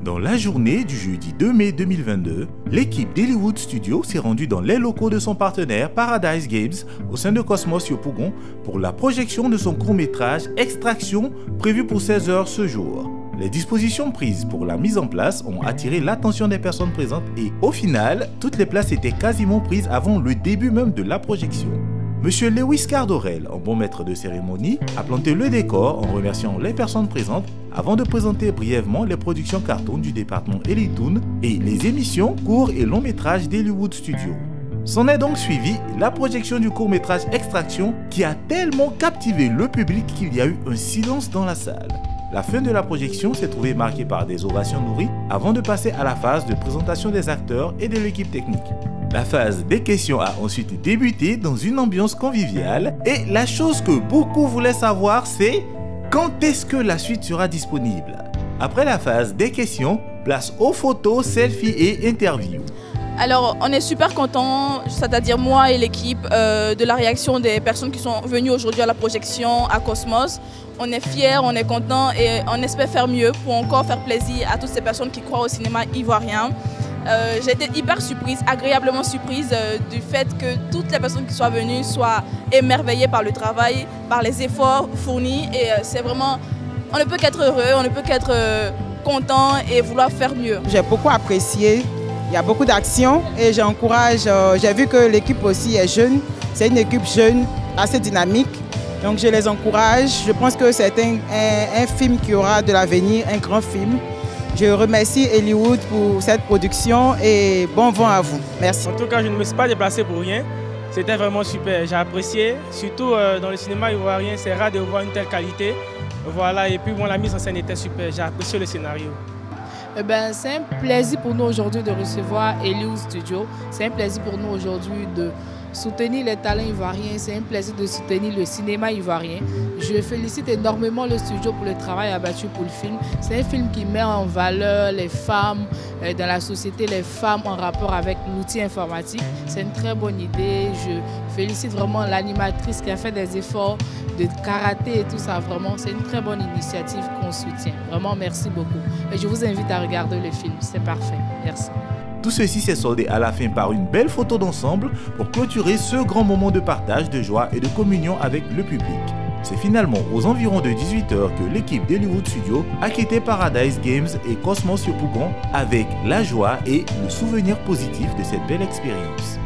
Dans la journée du jeudi 2 mai 2022, l'équipe d'Hollywood Studios s'est rendue dans les locaux de son partenaire Paradise Games au sein de Cosmos Yopougon pour la projection de son court-métrage Extraction prévu pour 16h ce jour. Les dispositions prises pour la mise en place ont attiré l'attention des personnes présentes et au final, toutes les places étaient quasiment prises avant le début même de la projection. Monsieur Lewis Cardorel, en bon maître de cérémonie, a planté le décor en remerciant les personnes présentes avant de présenter brièvement les productions cartoon du département Elitoon et les émissions courts et longs métrages d'Hollywood Studios. S'en est donc suivi la projection du court-métrage Extraction qui a tellement captivé le public qu'il y a eu un silence dans la salle. La fin de la projection s'est trouvée marquée par des ovations nourries avant de passer à la phase de présentation des acteurs et de l'équipe technique. La phase des questions a ensuite débuté dans une ambiance conviviale et la chose que beaucoup voulaient savoir c'est quand est-ce que la suite sera disponible. Après la phase des questions, place aux photos, selfies et interviews. Alors on est super contents, c'est-à-dire moi et l'équipe, de la réaction des personnes qui sont venues aujourd'hui à la projection à Cosmos. On est fiers, on est contents et on espère faire mieux pour encore faire plaisir à toutes ces personnes qui croient au cinéma ivoirien. J'ai été hyper surprise, agréablement surprise du fait que toutes les personnes qui sont venues soient émerveillées par le travail, par les efforts fournis et c'est vraiment, on ne peut qu'être heureux, on ne peut qu'être content et vouloir faire mieux. J'ai beaucoup apprécié, il y a beaucoup d'action et j'encourage, j'ai vu que l'équipe aussi est jeune, c'est une équipe jeune, assez dynamique, donc je les encourage, je pense que c'est un film qui aura de l'avenir, un grand film. Je remercie Hollywood pour cette production et bon vent à vous. Merci. En tout cas, je ne me suis pas déplacé pour rien. C'était vraiment super. J'ai apprécié. Surtout dans le cinéma ivoirien, c'est rare de voir une telle qualité. Voilà. Et puis bon, la mise en scène était super. J'ai apprécié le scénario. C'est un plaisir pour nous aujourd'hui de recevoir Hollywood Studios. C'est un plaisir pour nous aujourd'hui de soutenir les talents ivoiriens, c'est un plaisir de soutenir le cinéma ivoirien. Je félicite énormément le studio pour le travail abattu pour le film. C'est un film qui met en valeur les femmes dans la société, les femmes en rapport avec l'outil informatique. C'est une très bonne idée. Je félicite vraiment l'animatrice qui a fait des efforts de karaté et tout ça. Vraiment, c'est une très bonne initiative qu'on soutient. Vraiment, merci beaucoup. Et je vous invite à regarder le film. C'est parfait. Merci. Tout ceci s'est soldé à la fin par une belle photo d'ensemble pour clôturer ce grand moment de partage, de joie et de communion avec le public. C'est finalement aux environs de 18h que l'équipe d'Hollywood Studios a quitté Paradise Games et Cosmos Yopougon avec la joie et le souvenir positif de cette belle expérience.